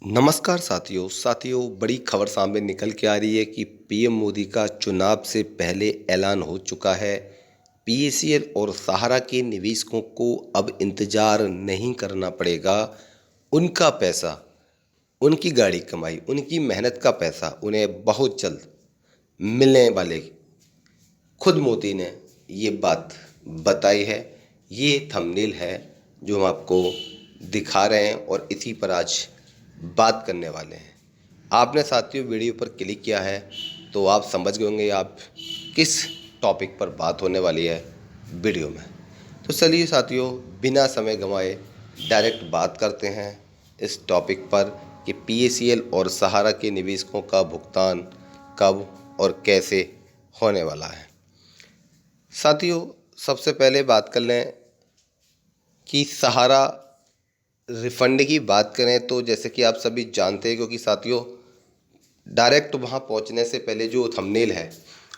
नमस्कार साथियों बड़ी खबर सामने निकल के आ रही है कि पीएम मोदी का चुनाव से पहले ऐलान हो चुका है। पीएसीएल और सहारा के निवेशकों को अब इंतज़ार नहीं करना पड़ेगा। उनका पैसा, उनकी गाड़ी कमाई, उनकी मेहनत का पैसा उन्हें बहुत जल्द मिलने वाले। खुद मोदी ने ये बात बताई है। ये थंबनेल है जो हम आपको दिखा रहे हैं और इसी पर आज बात करने वाले हैं। आपने साथियों वीडियो पर क्लिक किया है तो आप समझ गए होंगे आप किस टॉपिक पर बात होने वाली है वीडियो में। तो चलिए साथियों बिना समय गंवाए डायरेक्ट बात करते हैं इस टॉपिक पर कि पीएसीएल और सहारा के निवेशकों का भुगतान कब और कैसे होने वाला है। साथियों सबसे पहले बात कर लें कि सहारा रिफंड की बात करें तो जैसे कि आप सभी जानते हैं, क्योंकि साथियों डायरेक्ट वहां पहुंचने से पहले जो थंबनेल है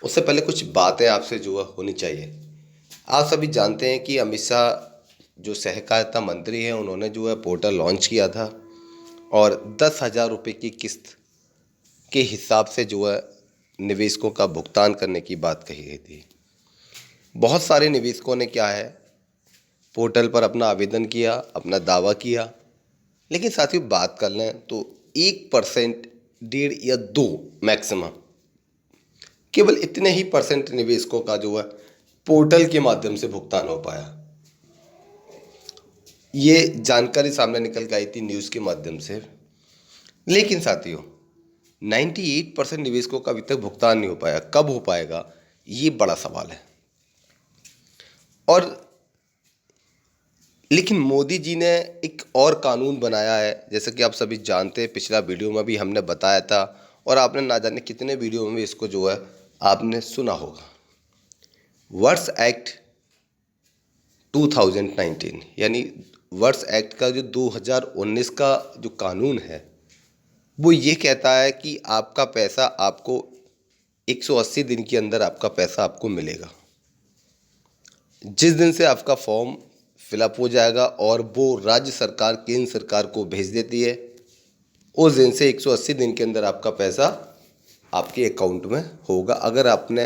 उससे पहले कुछ बातें आपसे जो है होनी चाहिए। आप सभी जानते हैं कि अमित शाह जो सहकारिता मंत्री हैं उन्होंने जो है पोर्टल लॉन्च किया था और 10,000 रुपये की किस्त के हिसाब से जो है निवेशकों का भुगतान करने की बात कही गई थी। बहुत सारे निवेशकों ने क्या है पोर्टल पर अपना आवेदन किया, अपना दावा किया, लेकिन साथियों बात कर लें तो 1%, 1.5 या 2 मैक्सिमम, केवल इतने ही परसेंट निवेशकों का जो है पोर्टल के माध्यम से भुगतान हो पाया। ये जानकारी सामने निकल के आई थी न्यूज़ के माध्यम से। लेकिन साथियों 98% निवेशकों का अभी तक भुगतान नहीं हो पाया। कब हो पाएगा ये बड़ा सवाल है। और लेकिन मोदी जी ने एक और कानून बनाया है, जैसे कि आप सभी जानते हैं, पिछला वीडियो में भी हमने बताया था और आपने ना जाने कितने वीडियो में इसको जो है आपने सुना होगा। वर्क्स एक्ट 2019 यानी वर्क्स एक्ट का जो 2019 का जो कानून है वो ये कहता है कि आपका पैसा आपको 180 दिन के अंदर आपका पैसा आपको मिलेगा। जिस दिन से आपका फॉर्म फिलअप हो जाएगा और वो राज्य सरकार केंद्र सरकार को भेज देती है, उस दिन से 180 दिन के अंदर आपका पैसा आपके अकाउंट में होगा, अगर आपने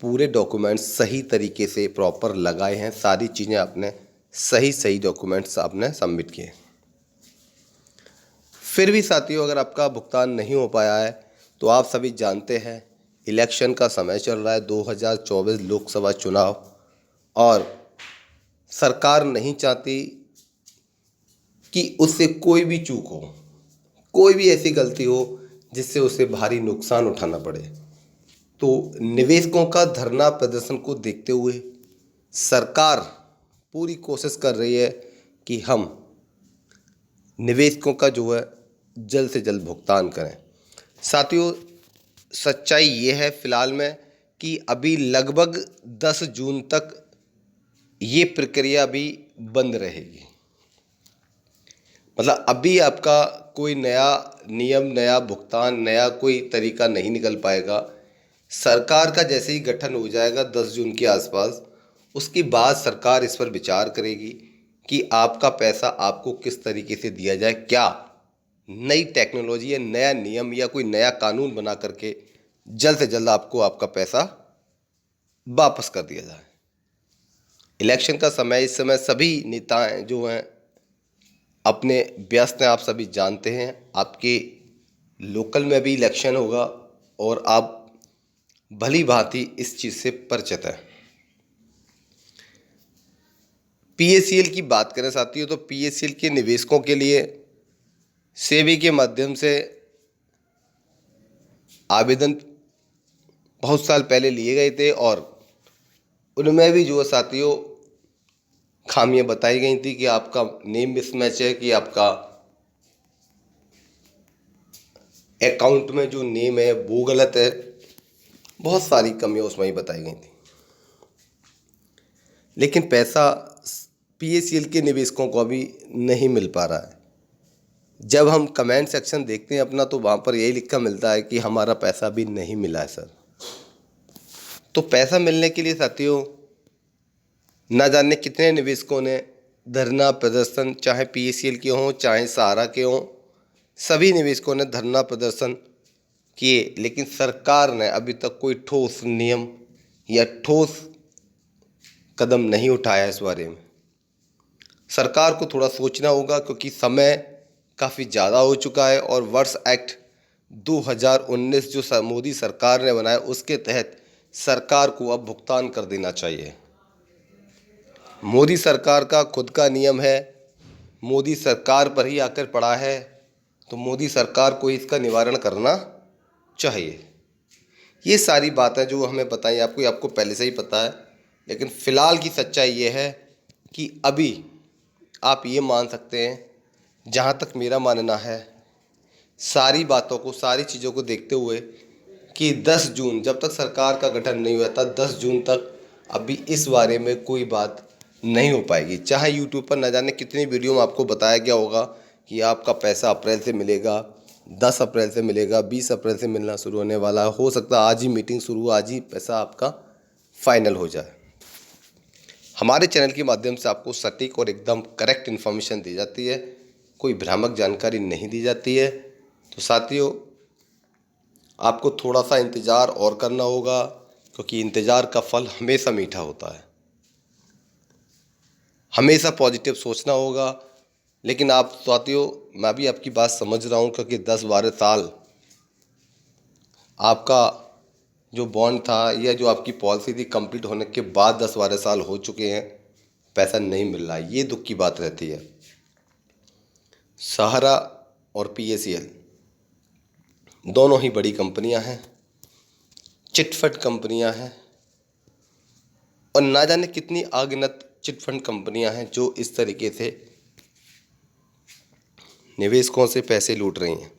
पूरे डॉक्यूमेंट्स सही तरीके से प्रॉपर लगाए हैं, सारी चीज़ें आपने सही डॉक्यूमेंट्स आपने सबमिट किए। फिर भी साथियों अगर आपका भुगतान नहीं हो पाया है तो आप सभी जानते हैं इलेक्शन का समय चल रहा है, 2024 लोकसभा चुनाव, और सरकार नहीं चाहती कि उससे कोई भी चूक हो, कोई भी ऐसी गलती हो जिससे उसे भारी नुकसान उठाना पड़े। तो निवेशकों का धरना प्रदर्शन को देखते हुए सरकार पूरी कोशिश कर रही है कि हम निवेशकों का जो है जल्द से जल्द भुगतान करें। साथियों सच्चाई ये है फिलहाल में कि अभी लगभग 10 जून तक ये प्रक्रिया भी बंद रहेगी। मतलब अभी आपका कोई नया नियम, नया भुगतान, नया कोई तरीका नहीं निकल पाएगा। सरकार का जैसे ही गठन हो जाएगा 10 जून के आसपास, उसके बाद सरकार इस पर विचार करेगी कि आपका पैसा आपको किस तरीके से दिया जाए। क्या नई टेक्नोलॉजी या नया नियम या कोई नया कानून बना करके जल्द से जल्द आपको आपका पैसा वापस कर दिया जाए। इलेक्शन का समय, इस समय सभी नेताएं जो हैं अपने व्यस्त हैं, आप सभी जानते हैं। आपके लोकल में भी इलेक्शन होगा और आप भली भांति इस चीज़ से परिचित हैं। पीएसीएल की बात करें साथियों तो पीएसीएल के निवेशकों के लिए सेबी के माध्यम से आवेदन बहुत साल पहले लिए गए थे और उनमें भी जो साथियों खामियां बताई गई थी कि आपका नेम मिसमैच है, कि आपका अकाउंट में जो नेम है वो गलत है। बहुत सारी कमियां उसमें ही बताई गई थी। लेकिन पैसा पीएसीएल के निवेशकों को अभी नहीं मिल पा रहा है। जब हम कमेंट सेक्शन देखते हैं अपना तो वहाँ पर यही लिखा मिलता है कि हमारा पैसा भी नहीं मिला है सर। तो पैसा मिलने के लिए साथियों ना जाने कितने निवेशकों ने धरना प्रदर्शन, चाहे पीएसीएल के हों चाहे सहारा के हों, सभी निवेशकों ने धरना प्रदर्शन किए, लेकिन सरकार ने अभी तक कोई ठोस नियम या ठोस कदम नहीं उठाया इस बारे में। सरकार को थोड़ा सोचना होगा, क्योंकि समय काफ़ी ज़्यादा हो चुका है और वर्ष एक्ट 2019 जो मोदी सरकार ने बनाया उसके तहत सरकार को अब भुगतान कर देना चाहिए। मोदी सरकार का खुद का नियम है, मोदी सरकार पर ही आकर पड़ा है, तो मोदी सरकार को इसका निवारण करना चाहिए। ये सारी बातें जो हमें बताई आपको पहले से ही पता है, लेकिन फ़िलहाल की सच्चाई ये है कि अभी आप ये मान सकते हैं, जहाँ तक मेरा मानना है, सारी बातों को, सारी चीज़ों को देखते हुए कि 10 जून जब तक सरकार का गठन नहीं हुआ था, 10 जून तक अभी इस बारे में कोई बात नहीं हो पाएगी। चाहे यूट्यूब पर न जाने कितनी वीडियो में आपको बताया गया होगा कि आपका पैसा अप्रैल से मिलेगा, 10 अप्रैल से मिलेगा, 20 अप्रैल से मिलना शुरू होने वाला है, हो सकता है आज ही मीटिंग शुरू हो, आज ही पैसा आपका फाइनल हो जाए। हमारे चैनल के माध्यम से आपको सटीक और एकदम करेक्ट इन्फॉर्मेशन दी जाती है, कोई भ्रामक जानकारी नहीं दी जाती है। तो साथियों, आपको थोड़ा सा इंतज़ार और करना होगा, क्योंकि इंतज़ार का फल हमेशा मीठा होता है। हमेशा पॉजिटिव सोचना होगा। लेकिन आप साथियों, मैं भी आपकी बात समझ रहा हूँ, क्योंकि 10-12 साल आपका जो बॉन्ड था या जो आपकी पॉलिसी थी कंप्लीट होने के बाद 10-12 साल हो चुके हैं, पैसा नहीं मिल रहा है, ये दुख की बात रहती है। सहारा और PACL दोनों ही बड़ी कंपनियां हैं, चिटफंड कंपनियां हैं, और ना जाने कितनी अगणित चिटफंड कंपनियां हैं जो इस तरीके से निवेशकों से पैसे लूट रही हैं।